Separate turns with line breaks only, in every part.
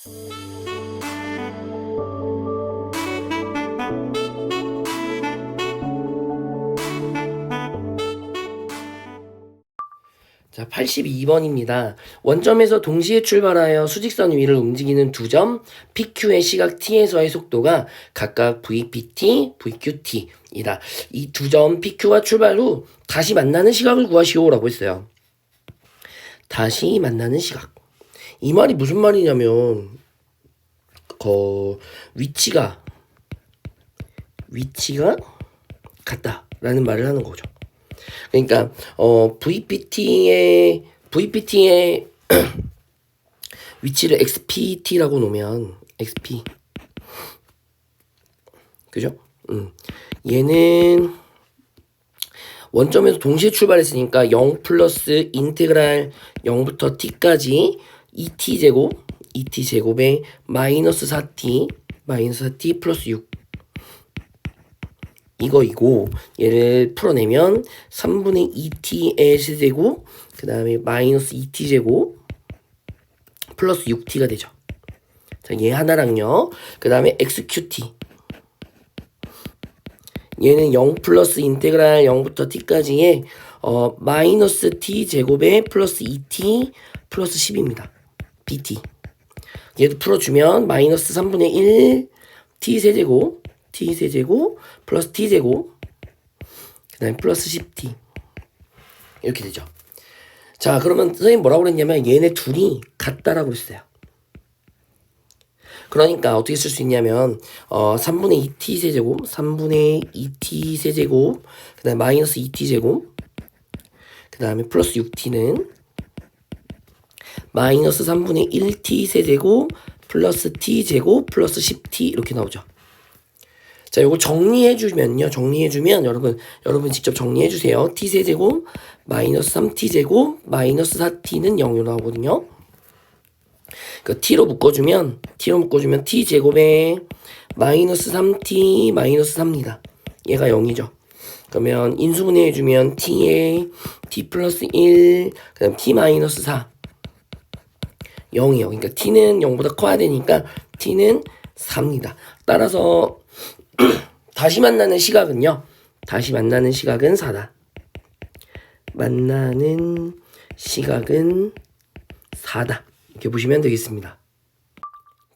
자, 82번입니다. 원점에서 동시에 출발하여 수직선 위를 움직이는 두 점 PQ의 시각 T에서의 속도가 각각 VPT, VQT이다. 이 두 점 PQ가 출발 후 다시 만나는 시각을 구하시오라고 했어요. 다시 만나는 시각. 이 말이 무슨 말이냐면 위치가 같다라는 말을 하는 거죠. 그러니까 VPT의 위치를 XPT라고 놓으면 XP 그죠? 얘는 원점에서 동시에 출발했으니까 0 플러스 인테그랄 0부터 t까지 2t제곱에 마이너스 4t 플러스 6 이거이고, 얘를 풀어내면 3분의 2t의 세제곱 그 다음에 마이너스 2t제곱 플러스 6t가 되죠. 자, 얘 하나랑요. 그 다음에 xqt, 얘는 0 플러스 인테그랄 0부터 t까지의 마이너스 t제곱에 플러스 2t 플러스 10입니다. bt. 얘도 풀어주면 마이너스 3분의 1 t세제곱 플러스 t제곱 그 다음에 플러스 10t 이렇게 되죠. 자, 그러면 선생님 뭐라고 그랬냐면 얘네 둘이 같다라고 그랬어요. 그러니까 어떻게 쓸 수 있냐면 3분의 2t 세제곱 그 다음에 마이너스 2t제곱 그 다음에 플러스 6t는 마이너스 3분의 1t 세제곱 플러스 t제곱 플러스 10t 이렇게 나오죠. 자, 요거 정리해주면 여러분 직접 정리해주세요. t세제곱 마이너스 3t제곱 마이너스 4t는 0으로 나오거든요. 그 t로 묶어주면 t제곱에 마이너스 3t 마이너스 3입니다. 얘가 0이죠. 그러면 인수분해해주면 t에 t 플러스 1 그 다음 t 마이너스 4 0이요. 그러니까 t는 0보다 커야 되니까 t는 4입니다. 따라서 다시 만나는 시각은 4다. 만나는 시각은 4다. 이렇게 보시면 되겠습니다.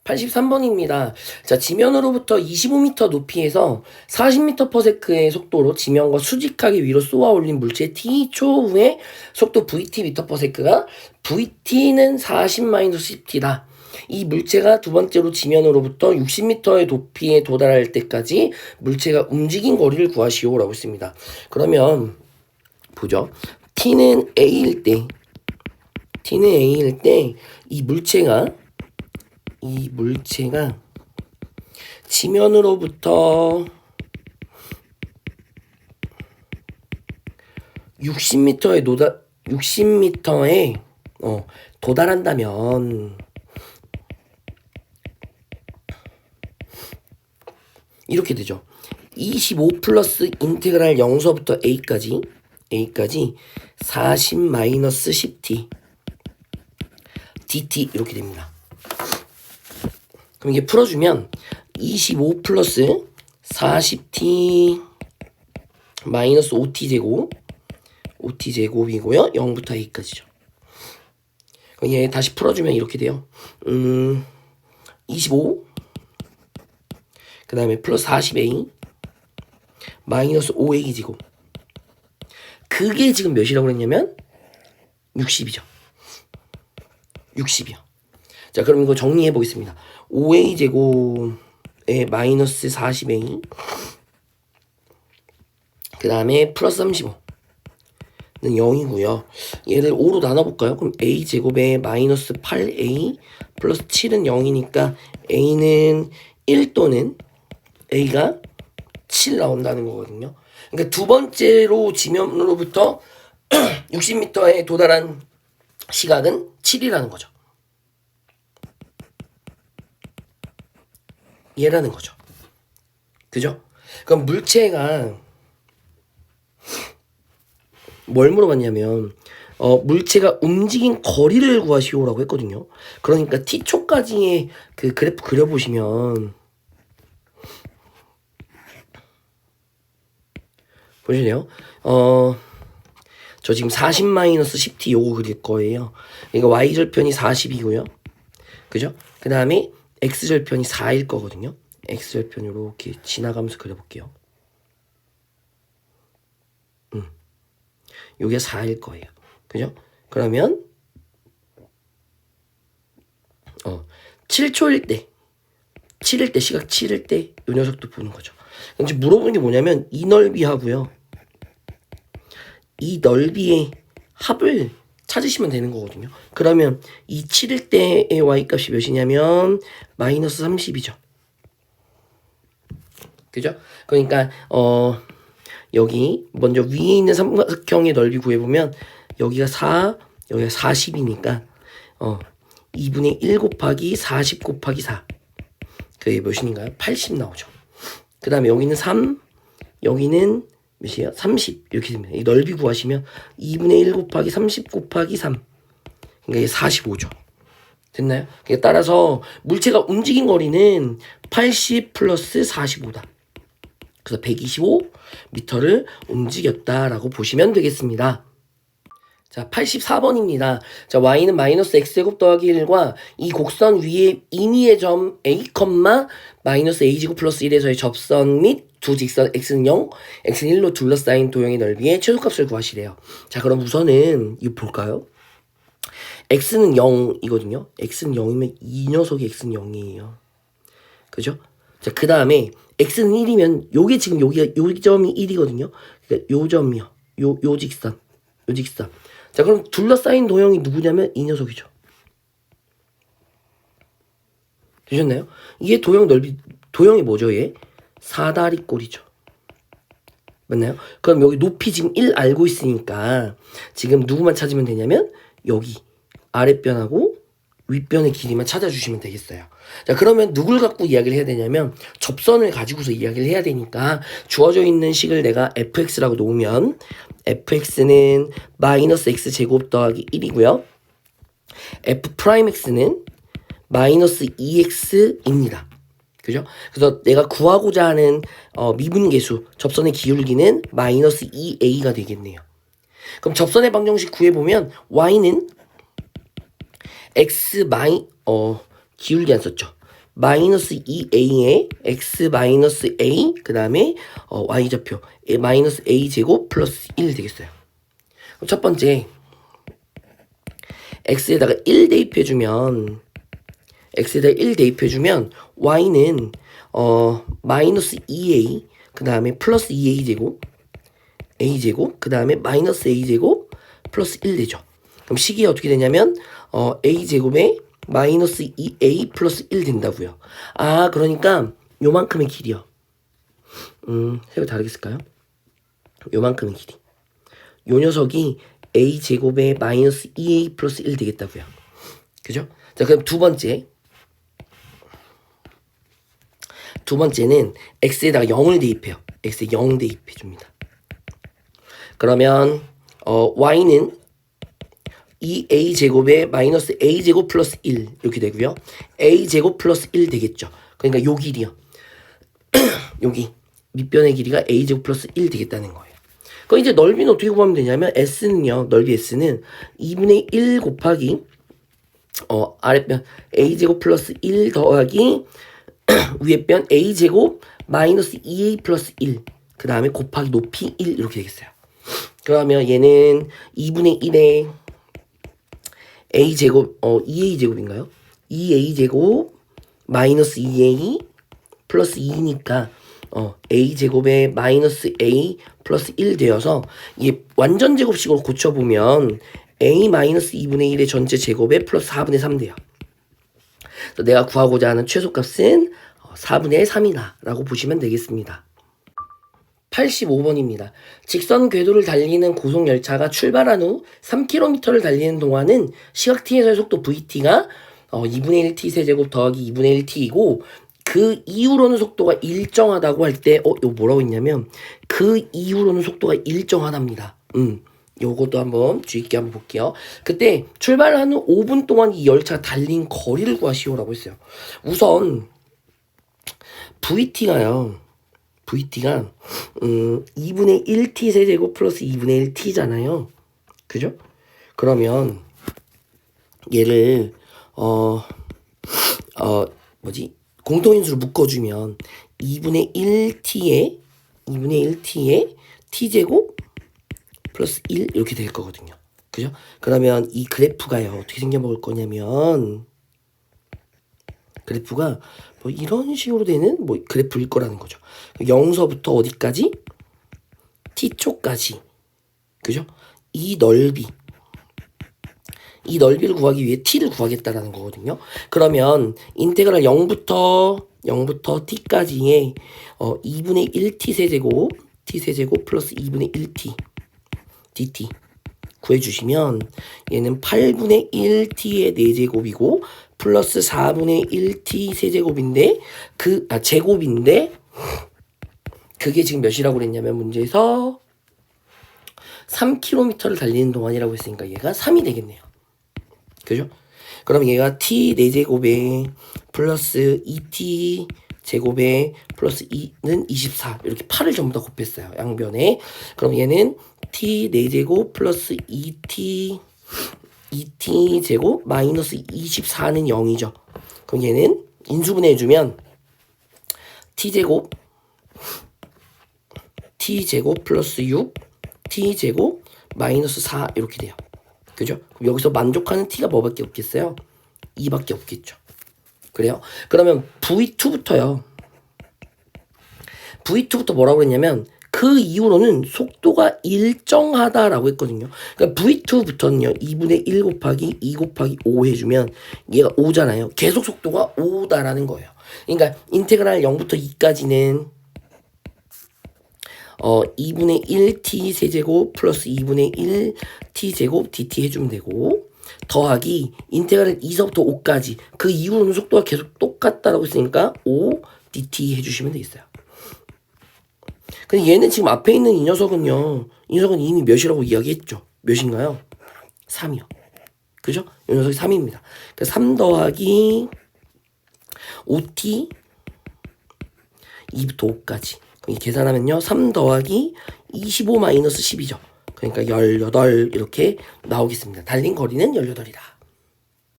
83번입니다. 자, 지면으로부터 25m 높이에서 40m/s의 속도로 지면과 수직하게 위로 쏘아 올린 물체 T초 후에 속도 VT m/s가 VT는 40-10t다. 이 물체가 두 번째로 지면으로부터 60m의 높이에 도달할 때까지 물체가 움직인 거리를 구하시오라고 했습니다. 그러면 보죠. T는 A일 때 이 물체가 지면으로부터 60m에 도달한다면 이렇게 되죠. 25 플러스 인테그랄 0서부터 a까지 40-10t dt 이렇게 됩니다. 그럼 이게 풀어주면 25 플러스 40t 마이너스 5t제곱이고요. 0부터 a까지죠. 그럼 얘 다시 풀어주면 이렇게 돼요. 25 그 다음에 플러스 40a 마이너스 5a제곱, 그게 지금 몇이라고 그랬냐면 60이죠. 60이요. 자, 그럼 이거 정리해 보겠습니다. 5a제곱에 마이너스 40a 그 다음에 플러스 35는 0이고요. 얘를 5로 나눠볼까요? 그럼 a제곱에 마이너스 8a 플러스 7은 0이니까 a는 1 또는 a가 7 나온다는 거거든요. 그러니까 두 번째로 지면으로부터 60m에 도달한 시각은 7이라는 거죠. 얘라는 거죠. 그죠? 그럼 물체가 뭘 물어봤냐면 물체가 움직인 거리를 구하시오라고 했거든요. 그러니까 t초까지의 그 그래프 그려보시면 보시네요. 저 지금 40-10t 요거 그릴 거예요. 그러니까 y절편이 40이고요. 그죠? 그 다음에 x절편이 4일 거거든요. x절편 이렇게 지나가면서 그려볼게요. 요게 4일 거예요. 그죠? 그러면 7초일 때 7일 때 시각 7일 때 요 녀석도 보는 거죠. 이제 물어보는 게 뭐냐면 이 넓이하고요. 이 넓이의 합을 찾으시면 되는 거거든요. 그러면 이 7일 때의 y값이 몇이냐면 마이너스 30이죠. 그죠? 그러니까 여기 먼저 위에 있는 삼각형의 넓이 구해보면 여기가 4, 여기가 40이니까 2분의 1 곱하기 40 곱하기 4 그게 몇인가요? 80 나오죠. 그 다음에 여기는 3, 여기는 몇이에요? 30 이렇게 됩니다. 이 넓이 구하시면 2분의 1 곱하기 30 곱하기 3 그러니까 이게 45죠. 됐나요? 그러니까 따라서 물체가 움직인 거리는 80 플러스 45다. 그래서 125m를 움직였다라고 보시면 되겠습니다. 자, 84번입니다. 자, y는 마이너스 x제곱 더하기 1과 이 곡선 위에 임의의 점 a, 마이너스 a제곱 플러스 1에서의 접선 및 두 직선 x는 0, x는 1로 둘러싸인 도형의 넓이의 최소값을 구하시래요. 자, 그럼 우선은 이거 볼까요? x는 0이거든요. x는 0이면 이 녀석이 x는 0이에요. 그죠? 자, 그 다음에 x는 1이면 요게 지금 여기가 요 점이 1이거든요. 그러니까 요 점이요. 요 직선. 자, 그럼 둘러싸인 도형이 누구냐면 이 녀석이죠. 되셨나요? 이게 도형이 뭐죠, 얘? 사다리꼴이죠. 맞나요? 그럼 여기 높이 지금 1 알고 있으니까 지금 누구만 찾으면 되냐면 여기 아랫변하고 윗변의 길이만 찾아주시면 되겠어요. 자, 그러면 누굴 갖고 이야기를 해야 되냐면 접선을 가지고서 이야기를 해야 되니까 주어져 있는 식을 내가 fx라고 놓으면 fx는 마이너스 x제곱 더하기 1이고요. f'x는 마이너스 2x입니다. 그죠? 그래서 내가 구하고자 하는 미분계수, 접선의 기울기는 마이너스 2a가 되겠네요. 그럼 접선의 방정식 구해보면 y는 기울기 안 썼죠. 마이너스 2a에 x 마이너스 a 그 다음에 y좌표 마이너스 a제곱 플러스 1 되겠어요. 그럼 첫 번째 x에다가 1 대입해주면 y는 마이너스 2a 그 다음에 플러스 2a제곱 그 다음에 마이너스 a제곱 플러스 1 되죠. 그럼 식이 어떻게 되냐면 a제곱에 마이너스 2a 플러스 1 된다고요. 아, 그러니까 요만큼의 길이요. 색을 다르게 쓸까요? 요만큼의 길이. 요 녀석이 a제곱에 마이너스 2a 플러스 1 되겠다고요. 그죠? 자, 그럼 두 번째는 x에다가 0을 대입해요. x에 0 대입해줍니다. 그러면 y는 2a제곱에 마이너스 a제곱 플러스 1 이렇게 되고요. a제곱 플러스 1 되겠죠. 그러니까 요 길이요. 여기 밑변의 길이가 a제곱 플러스 1 되겠다는 거예요. 그럼 이제 넓이는 어떻게 구하면 되냐면 s는요. 넓이 s는 2분의 1 곱하기 아랫변 a제곱 플러스 1 더하기 위에 변 a제곱 마이너스 2a 플러스 1 그 다음에 곱하기 높이 1 이렇게 되겠어요. 그러면 얘는 2분의 1에 a제곱 2a제곱인가요? 2a제곱 마이너스 2a 플러스 2니까 a제곱에 마이너스 a 플러스 1 되어서 이게 완전 제곱식으로 고쳐보면 a 마이너스 2분의 1의 전체 제곱에 플러스 4분의 3 돼요. 그래서 내가 구하고자 하는 최소값은 4분의 3이다 라고 보시면 되겠습니다. 85번입니다. 직선 궤도를 달리는 고속열차가 출발한 후 3km를 달리는 동안은 시각 t에서의 속도 vt가 2분의 1t 세제곱 더하기 2분의 1t이고 그 이후로는 속도가 일정하다고 할 때 이거 뭐라고 했냐면 그 이후로는 속도가 일정하답니다. 요것도 한번 주의 깊게 한번 볼게요. 그때 출발한 후 5분 동안 이 열차가 달린 거리를 구하시오라고 했어요. 우선 VT가 2분의 1t 세제곱 플러스 2분의 1t잖아요. 그죠? 그러면 얘를 공통인수로 묶어주면 2분의 1t에 t제곱 플러스 1 이렇게 될 거거든요. 그죠? 그러면 이 그래프가요 어떻게 생겨먹을 거냐면 그래프가 뭐 이런 식으로 되는 뭐 그래프일 거라는 거죠. 0서부터 어디까지? t초까지. 그죠? 이 넓이를 구하기 위해 t를 구하겠다라는 거거든요. 그러면 인테그랄 0부터 t까지의 2분의 1t 세제곱 플러스 2분의 1t dt 구해주시면 얘는 8분의 1t의 4제곱이고 플러스 4분의 1t 세제곱인데 제곱인데 그게 지금 몇이라고 그랬냐면 문제에서 3km를 달리는 동안이라고 했으니까 얘가 3이 되겠네요. 그죠? 그럼 얘가 t 4제곱에 플러스 2t 제곱에 플러스 2는 24 이렇게 8을 전부 다 곱했어요. 양변에. 그럼 얘는 t 4제곱 플러스 2t 제곱 마이너스 24는 0이죠. 그럼 얘는 인수분해해주면 t제곱 플러스 6 t제곱 마이너스 4 이렇게 돼요. 그죠? 그럼 여기서 만족하는 t가 뭐밖에 없겠어요? 2밖에 없겠죠. 그래요? 그러면 V2부터 뭐라고 했냐면 그 이후로는 속도가 일정하다라고 했거든요. 그러니까 V2부터는요. 2분의 1 곱하기 2 곱하기 5 해주면 얘가 5잖아요. 계속 속도가 5다라는 거예요. 그러니까 인테그랄 0부터 2까지는 2분의 1t 세제곱 플러스 2분의 1t 제곱 dt 해주면 되고 더하기 인테그랄 2서부터 5까지 그 이후로는 속도가 계속 똑같다라고 했으니까 5 dt 해주시면 되겠어요. 근데 얘는 지금 앞에 있는 이 녀석은 이미 몇이라고 이야기했죠. 몇인가요? 3이요. 그죠? 이 녀석이 3입니다. 그러니까 3 더하기 5t 2부터 5까지 계산하면요 3 더하기 25 마이너스 10이죠. 그러니까 18 이렇게 나오겠습니다. 달린 거리는 18이다.